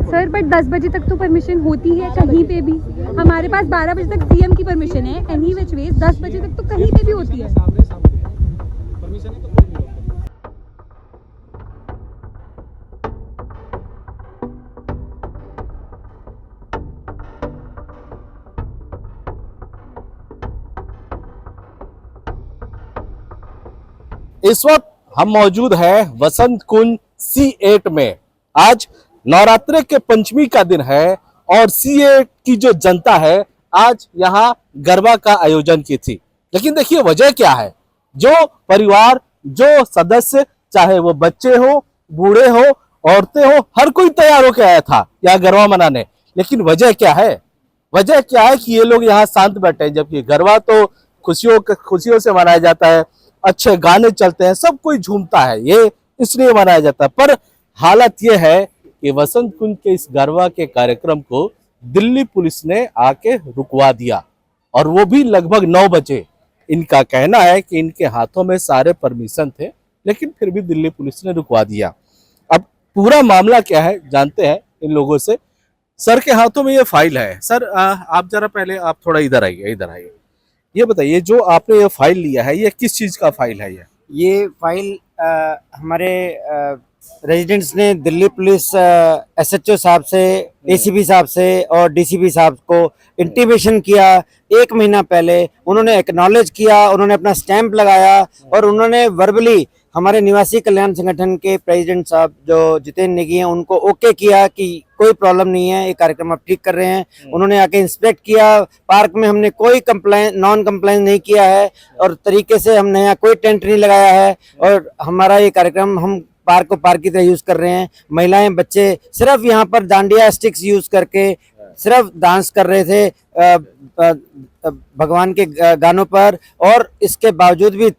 Sir but 10 बजे तक तो परमिशन होती है कहीं पे भी। हमारे पास 12 बजे तक सीएम की परमिशन है एनी विच वेज, 10 बजे तक तो कहीं पे भी होती है। परमिशन है तो कोई भी रोक नहीं। इस वक्त हम मौजूद हैं वसंत कुंज C8 में। आज नवरात्रे के पंचमी का दिन है और C8 की जो जनता है आज यहाँ गरबा का आयोजन की थी। लेकिन देखिए वजह क्या है, जो परिवार, जो सदस्य, चाहे वो बच्चे हो, बूढ़े हो, औरतें हो, हर कोई तैयार होकर आया था यहाँ गरबा मनाने। लेकिन वजह क्या है, वजह क्या है कि ये लोग यहाँ शांत बैठे हैं, जबकि गरबा तो खुशियों से मनाया जाता है, अच्छे गाने चलते हैं, सब कोई झूमता है, ये इसलिए मनाया जाता है। पर हालत ये है कि वसंत कुंज के इस गरबा के कार्यक्रम को दिल्ली पुलिस ने आके रुकवा दिया, और वो भी लगभग 9 बजे। इनका कहना है कि इनके हाथों में सारे परमिशन थे, लेकिन फिर भी दिल्ली पुलिस ने रुकवा दिया। अब पूरा मामला क्या है जानते हैं इन लोगों से। सर के हाथों में ये फाइल है। सर आप जरा पहले आप थोड़ा इधर आइए। ये बताइए, जो आपने ये फाइल लिया है ये किस चीज का फाइल है? ये फाइल हमारे रेजिडेंट्स ने दिल्ली पुलिस एसएचओ साहब से, एसीपी साहब से और डीसीपी साहब को इंटीमेशन किया 1 महीना पहले। उन्होंने एक्नॉलेज किया, उन्होंने अपना स्टैंप लगाया और उन्होंने वर्बली हमारे निवासी कल्याण संगठन के प्रेसिडेंट साहब जो जितेंद्र नेगी हैं उनको ओके किया कि कोई प्रॉब्लम नहीं है, ये कार्यक्रम आप ठीक कर रहे हैं। उन्होंने आके इंस्पेक्ट किया। पार्क में हमने कोई नॉन कंप्लाइन नहीं किया है और तरीके से हमने यहाँ कोई टेंट नहीं लगाया है और हमारा ये कार्यक्रम हम पार्क को पार्क की तरह यूज कर रहे हैं। महिलाएं, बच्चे सिर्फ यहाँ पर डांडिया स्टिक्स यूज करके सिर्फ डांस कर रहे थे भगवान के गानों पर, और इसके बावजूद भी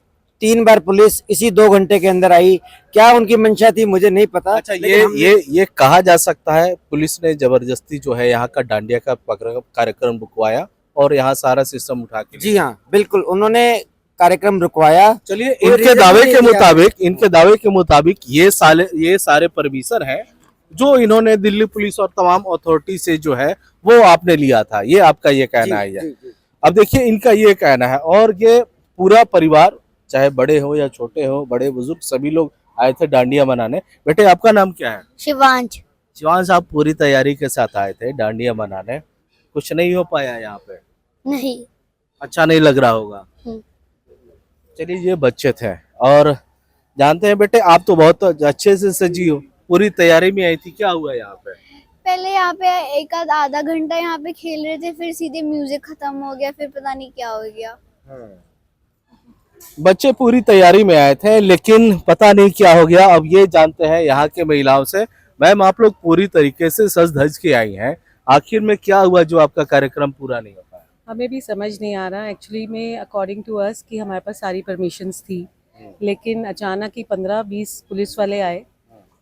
3 बार पुलिस इसी 2 घंटे के अंदर आई। क्या उनकी मंशा थी मुझे नहीं पता। अच्छा, ये कहा जा सकता है पुलिस ने जबरदस्ती जो है यहाँ का डांडिया का कार्यक्रम रुकवाया और यहाँ सारा सिस्टम उठा के। जी हाँ, बिल्कुल, उन्होंने कार्यक्रम रुकवाया। चलिए, इनके दावे के मुताबिक ये सारे परमिशन है जो इन्होंने दिल्ली पुलिस और तमाम अथॉरिटी से जो है वो आपने लिया था, ये आपका ये कहना है। अब देखिए इनका ये कहना है, और ये पूरा परिवार, चाहे बड़े हो या छोटे हो, बड़े बुजुर्ग सभी लोग आए थे डांडिया मनाने। बेटे आपका नाम क्या है? शिवांश। शिवांश, आप पूरी तैयारी के साथ आए थे डांडिया मनाने, कुछ नहीं हो पाया यहाँ पे? नहीं। अच्छा नहीं लग रहा होगा। चलिए, ये बच्चे थे और जानते हैं बेटे आप तो बहुत अच्छे से सजी हो, पूरी तैयारी में आई थी, क्या हुआ यहाँ पे? पहले यहाँ पे एक आधा घंटा यहाँ पे खेल रहे थे, फिर सीधे म्यूजिक खत्म हो गया, फिर पता नहीं क्या हो गया। बच्चे पूरी तैयारी में आए थे लेकिन पता नहीं क्या हो गया। अब ये जानते हैं यहाँ के महिलाओं से। मैम, आप लोग पूरी तरीके से सज धज के आई हैं, आखिर में क्या हुआ जो आपका कार्यक्रम पूरा नहीं हो पाया? हमें भी समझ नहीं आ रहा एक्चुअली में, अकॉर्डिंग टू अस कि हमारे पास सारी परमिशंस थी, लेकिन अचानक ही 15-20 पुलिस वाले आए,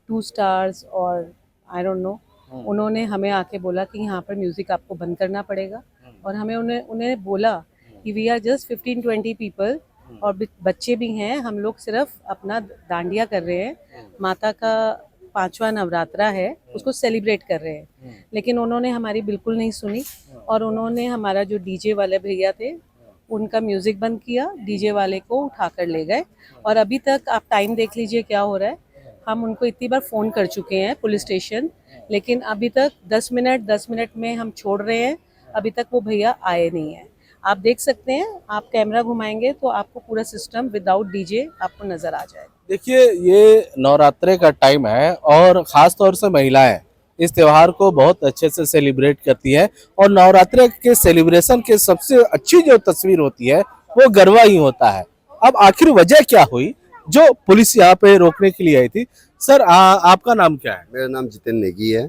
2 स्टार्स और आई डोंट नो, उन्होंने हमें आके बोला कि यहाँ पर म्यूज़िक आपको बंद करना पड़ेगा। और हमें उन्हें बोला कि वी आर जस्ट 15-20 पीपल और बच्चे भी हैं, हम लोग सिर्फ अपना डांडिया कर रहे हैं, माता का 5वां नवरात्रा है उसको सेलिब्रेट कर रहे हैं। लेकिन उन्होंने हमारी बिल्कुल नहीं सुनी और उन्होंने हमारा जो डीजे वाले भैया थे उनका म्यूज़िक बंद किया, डीजे वाले को उठा कर ले गए। और अभी तक आप टाइम देख लीजिए क्या हो रहा है। हम उनको इतनी बार फ़ोन कर चुके हैं पुलिस स्टेशन, लेकिन अभी तक 10 मिनट में हम छोड़ रहे हैं, अभी तक वो भैया आए नहीं हैं। आप देख सकते हैं, आप कैमरा घुमाएंगे तो आपको पूरा सिस्टम विदाउट डीजे आपको नज़र आ जाएगा। देखिए, ये नवरात्रे का टाइम है और ख़ास तौर से महिलाएं इस त्योहार को बहुत अच्छे से सेलिब्रेट करती है, और नवरात्रे के सेलिब्रेशन के सबसे अच्छी जो तस्वीर होती है वो गरबा ही होता है। अब आखिर वजह क्या हुई जो पुलिस यहाँ पे रोकने के लिए आई थी? सर आपका नाम क्या है? मेरा नाम जितेंद्र नेगी है।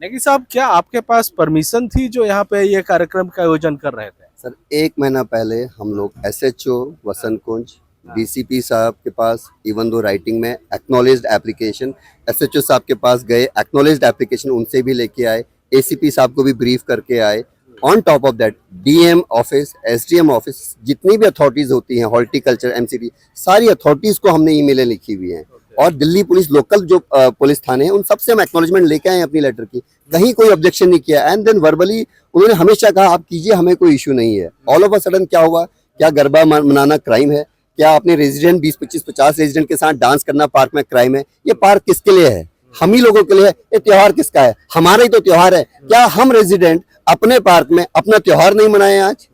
नेगी साहब, क्या आपके पास परमिशन थी जो यहाँ पे ये कार्यक्रम का आयोजन कर रहे थे? सर, 1 महीना पहले हम लोग एसएचओ वसंत कुंज, डीसीपी साहब के पास, इवन दो राइटिंग में एक्नॉलेज्ड एप्लीकेशन एसएचओ साहब के पास गए, एक्नॉलेज्ड एप्लीकेशन उनसे भी लेके आए, एसीपी साहब को भी ब्रीफ करके आए। On top of that DM office, SDM office, जितनी भी अथॉरिटीज होती हैं, हॉर्टिकल्चर, एमसीडी, सारी अथॉरिटीज को हमने ईमेलें लिखी हुई हैं और दिल्ली पुलिस लोकल जो पुलिस थाने हैं उन सबसे हम एक्नॉलेजमेंट लेके आए हैं अपनी लेटर की, कहीं कोई ऑब्जेक्शन नहीं किया। एंड देन वर्बली उन्होंने हमेशा कहा आप कीजिए, हमें कोई इशू नहीं है। ऑल ऑफ अ सडन क्या हुआ, क्या गरबा मनाना क्राइम है? क्या अपने रेजिडेंट 20, 25, 50 रेजिडेंट के साथ डांस करना पार्क में क्राइम है? ये पार्क किसके लिए है? हम ही लोगों के लिए है। ये त्योहार किसका है? हमारा ही तो त्योहार है। क्या हम रेजिडेंट अपने पार्क में अपना त्योहार नहीं मनाए आज?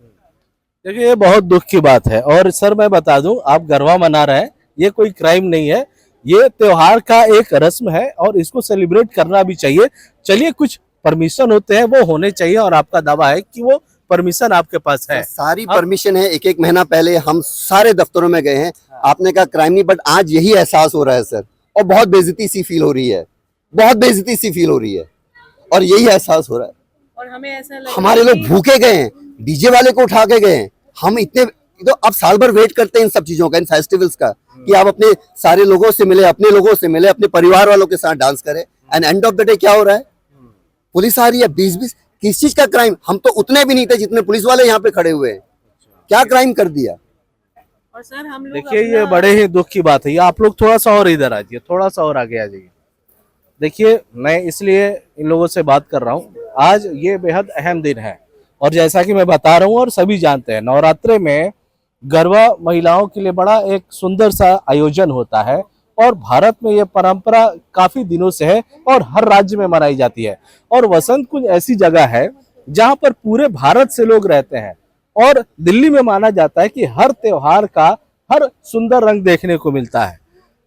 देखिए ये बहुत दुख की बात है। और सर मैं बता दूं, आप गरबा मना रहे हैं, ये कोई क्राइम नहीं है, ये त्योहार का एक रस्म है और इसको सेलिब्रेट करना भी चाहिए। चलिए कुछ परमिशन होते हैं वो होने चाहिए और आपका दावा है कि वो परमिशन आपके पास है। सारी परमिशन है। एक महीना पहले हम सारे दफ्तरों में गए हैं। आपने कहा क्राइम नहीं, बट आज यही एहसास हो रहा है सर, और बहुत बेइज्जती सी फील हो रही है, बहुत बेइज्जती सी फील हो रही है, और यही एहसास हो रहा है। और हमें ऐसा लग हमारे लोग भूखे गए हैं, डीजे वाले को उठा के गए हैं। हम इतने तो अब साल भर वेट करते हैं इन सब चीजों का, इन फेस्टिवल्स का, कि आप अपने सारे लोगों से मिले, अपने लोगों से मिले, अपने परिवार वालों के साथ डांस करें। And end of the day क्या हो रहा है? पुलिस आ रही है 20-20, किस चीज का क्राइम? हम तो उतने भी नहीं थे जितने पुलिस वाले यहाँ पे खड़े हुए हैं। क्या क्राइम कर दिया? और सर हम लोग देखिए ये बड़े ही दुख की बात है। ये आप लोग थोड़ा सा और इधर आ जाइए, थोड़ा सा और आगे आ जाइए। देखिए मैं इसलिए इन लोगों से बात कर रहा हूँ, आज ये बेहद अहम दिन है और जैसा कि मैं बता रहा हूँ और सभी जानते हैं, नवरात्रे में गरबा महिलाओं के लिए बड़ा एक सुंदर सा आयोजन होता है और भारत में ये परंपरा काफी दिनों से है और हर राज्य में मनाई जाती है। और वसंत कुंज ऐसी जगह है जहां पर पूरे भारत से लोग रहते हैं और दिल्ली में माना जाता है कि हर त्योहार का हर सुंदर रंग देखने को मिलता है।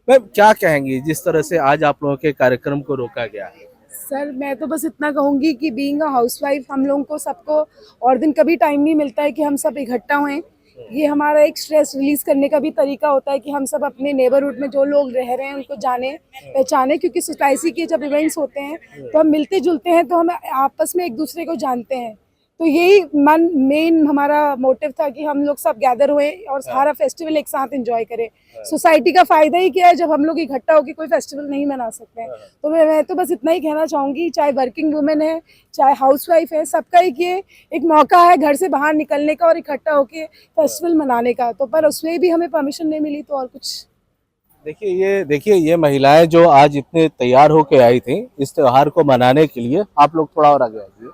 मैम क्या कहेंगी जिस तरह से आज आप लोगों के कार्यक्रम को रोका गया है? सर मैं तो बस इतना कहूँगी कि बीइंग अ हाउसवाइफ हम लोगों को सबको और दिन कभी टाइम नहीं मिलता है कि हम सब इकट्ठा हों। ये हमारा एक स्ट्रेस रिलीज करने का भी तरीका होता है कि हम सब अपने नेबरहुड में जो लोग रह रहे हैं उनको जाने पहचाने, क्योंकि सोसाइटी के जब इवेंट्स होते हैं तो हम मिलते जुलते हैं, तो हम आपस में एक दूसरे को जानते हैं। तो यही मेन हमारा मोटिव था कि हम लोग सब गैदर हुए और सारा फेस्टिवल एक साथ एंजॉय करें। सोसाइटी का फायदा ही क्या है जब हम लोग इकट्ठा होकर कोई फेस्टिवल नहीं मना सकते हैं। तो मैं तो बस इतना ही कहना चाहूँगी, चाहे वर्किंग वुमेन है चाहे हाउसवाइफ है, सबका एक ये एक मौका है घर से बाहर निकलने का और इकट्ठा होकर फेस्टिवल मनाने का। तो पर उसमें भी हमें परमिशन नहीं मिली तो और कुछ। देखिए ये महिलाएं जो आज इतने तैयार होके आई थी इस त्योहार को मनाने के लिए, आप लोग थोड़ा और आगे आइए।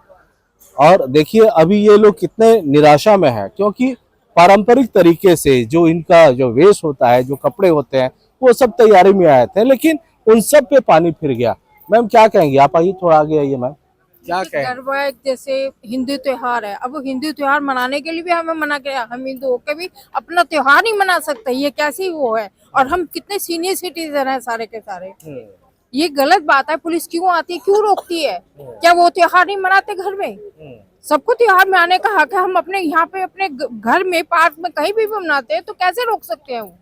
और देखिए अभी ये लोग कितने निराशा में हैं, क्योंकि पारंपरिक तरीके से जो इनका जो वेश होता है, जो कपड़े होते हैं, वो सब तैयारी में आए थे, लेकिन उन सब पे पानी फिर गया। मैम क्या कहेंगी? आप आइए, थोड़ा आगे आइए मैम, क्या कहेंगे? गरबा एक जैसे हिंदू त्योहार है, अब वो हिंदू त्योहार मनाने के लिए भी हमें मना किया। हम हिंदू होकर भी अपना त्योहार नहीं मना सकते, ये कैसी वो है? और हम कितने सीनियर सिटीजन हैं सारे के सारे। ये गलत बात है। पुलिस क्यों आती है, क्यों रोकती है? क्या वो त्योहार नहीं मनाते घर में? सबको त्योहार मनाने का हक है। हम अपने यहाँ पे अपने घर में पार्क में कहीं भी मनाते हैं, तो कैसे रोक सकते हैं वो?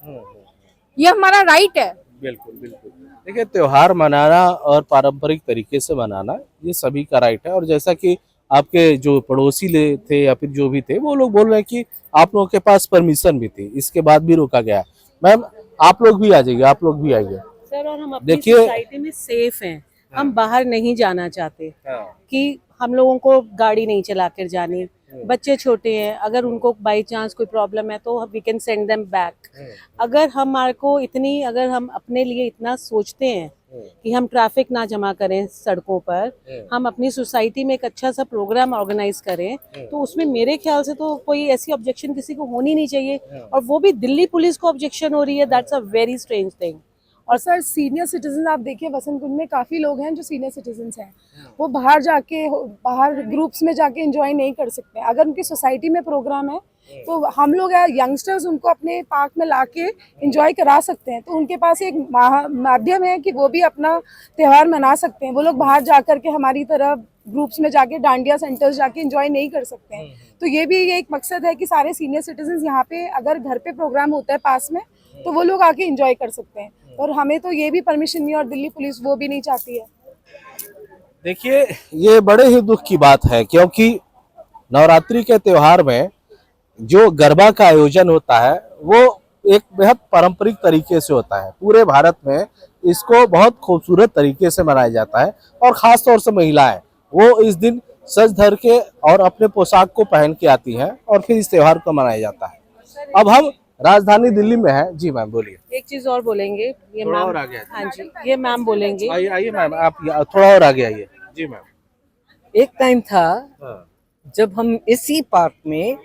ये हमारा राइट है। बिल्कुल बिल्कुल। देखिए त्योहार मनाना और पारंपरिक तरीके से मनाना ये सभी का राइट है। और जैसा कि आपके जो पड़ोसी थे या फिर जो भी थे वो लोग बोल रहे हैं कि आप लोगों के पास परमिशन भी थी, इसके बाद भी रोका गया। मैम आप लोग भी आ जाइए, आप लोग भी आइए। सर और हम अपनी सोसाइटी में सेफ हैं, हम बाहर नहीं जाना चाहते कि हम लोगों को गाड़ी नहीं चला कर जानी, बच्चे छोटे हैं, अगर उनको बाई चांस कोई प्रॉब्लम है तो we can send them back. अगर हमारे को इतनी, अगर हम अपने लिए इतना सोचते हैं कि हम ट्रैफिक ना जमा करें सड़कों पर, हम अपनी सोसाइटी में एक अच्छा सा प्रोग्राम ऑर्गेनाइज करें, तो उसमें मेरे ख्याल से तो कोई ऐसी ऑब्जेक्शन किसी को होनी नहीं चाहिए। और वो भी दिल्ली पुलिस को ऑब्जेक्शन हो रही है, that's a very strange thing. और सर सीनियर सिटीजन आप देखिए वसंत कुंज में काफ़ी लोग हैं जो सीनियर सिटीजन्स हैं, वो बाहर जाके बाहर ग्रुप्स में जाके एंजॉय नहीं कर सकते। अगर उनकी सोसाइटी में प्रोग्राम है तो हम लोग यंगस्टर्स उनको अपने पार्क में लाके एंजॉय करा सकते हैं। तो उनके पास एक माध्यम है कि वो भी अपना त्यौहार मना सकते हैं। वो लोग बाहर जा कर के हमारी तरह ग्रुप्स में जाके डांडिया सेंटर्स जाके एंजॉय नहीं कर सकते हैं। तो ये भी एक मकसद है कि सारे सीनियर सिटीजन यहाँ पे अगर घर पे प्रोग्राम होता है पास में तो वो लोग आके एंजॉय कर सकते हैं। और हमें तो ये भी परमिशन नहीं, और दिल्ली पुलिस वो भी नहीं चाहती है। देखिए ये बड़े ही दुख की बात है, क्योंकि नवरात्रि के त्योहार में जो गरबा का आयोजन होता है वो एक बेहद पारंपरिक तरीके से होता है। पूरे भारत में इसको बहुत खूबसूरत तरीके से मनाया जाता है और खास तौर से महिलाएं वो इस दिन सज धर के और अपने पोशाक को पहन के आती हैं और फिर इस त्योहार को मनाया जाता है। अब हम राजधानी दिल्ली में है। जी मैम बोलिए। एक चीज और बोलेंगे, ये थोड़ा मैम, और आगे हाँ जी, ये मैम बोलेंगे। आइए आइए मैम, आप थोड़ा और आगे आइए। जी मैम। एक टाइम था हाँ, जब हम इसी पार्क में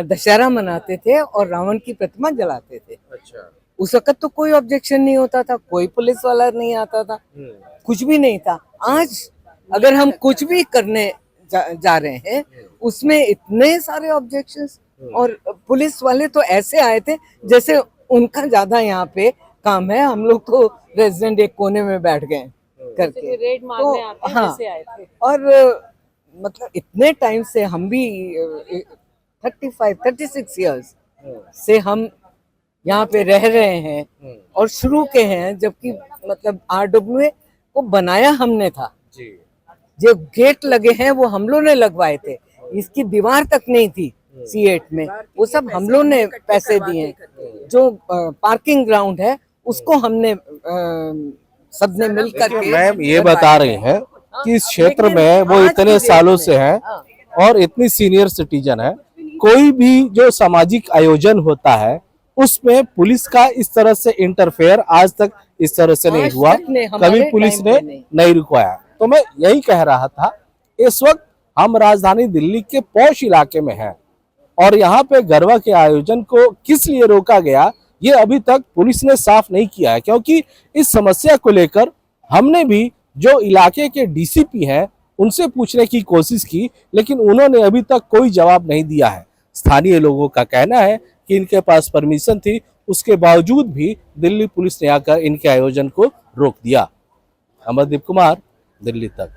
दशहरा मनाते थे और रावण की प्रतिमा जलाते थे। अच्छा। उस वक्त तो कोई ऑब्जेक्शन नहीं होता था, कोई पुलिस वाला नहीं आता था, कुछ भी नहीं था। आज अगर हम कुछ भी करने जा रहे हैं उसमें इतने सारे ऑब्जेक्शंस, और पुलिस वाले तो ऐसे आए थे जैसे उनका ज्यादा यहाँ पे काम है, हम लोग तो रेजिडेंट एक कोने में बैठ गए करके। रेड मारने आते हैं, हाँ, वैसे आए थे। और मतलब इतने टाइम से हम भी 36 इयर्स से हम यहाँ पे रह रहे हैं और शुरू के हैं, जबकि मतलब RWA को बनाया हमने था। जी। जो गेट लगे हैं वो हम लोग ने लगवाए थे, इसकी दीवार तक नहीं थी C8 में, वो सब हम लोग ने पैसे दिए। जो पार्किंग ग्राउंड है उसको हमने सबने मिल करके मैम ये बता रहे हैं कि इस क्षेत्र में वो इतने सालों से हैं और इतनी सीनियर सिटीजन है, कोई भी जो सामाजिक आयोजन होता है उसमें पुलिस का इस तरह से इंटरफेयर आज तक इस तरह से नहीं हुआ, कभी पुलिस ने नहीं रुकवाया। तो मैं यही कह रहा था, इस वक्त हम राजधानी दिल्ली के पॉश इलाके में हैं और यहाँ पे गरबा के आयोजन को किस लिए रोका गया ये अभी तक पुलिस ने साफ नहीं किया है, क्योंकि इस समस्या को लेकर हमने भी जो इलाके के DCP हैं उनसे पूछने की कोशिश की, लेकिन उन्होंने अभी तक कोई जवाब नहीं दिया है। स्थानीय लोगों का कहना है कि इनके पास परमिशन थी, उसके बावजूद भी दिल्ली पुलिस ने आकर इनके आयोजन को रोक दिया। अमरदीप कुमार, दिल्ली तक।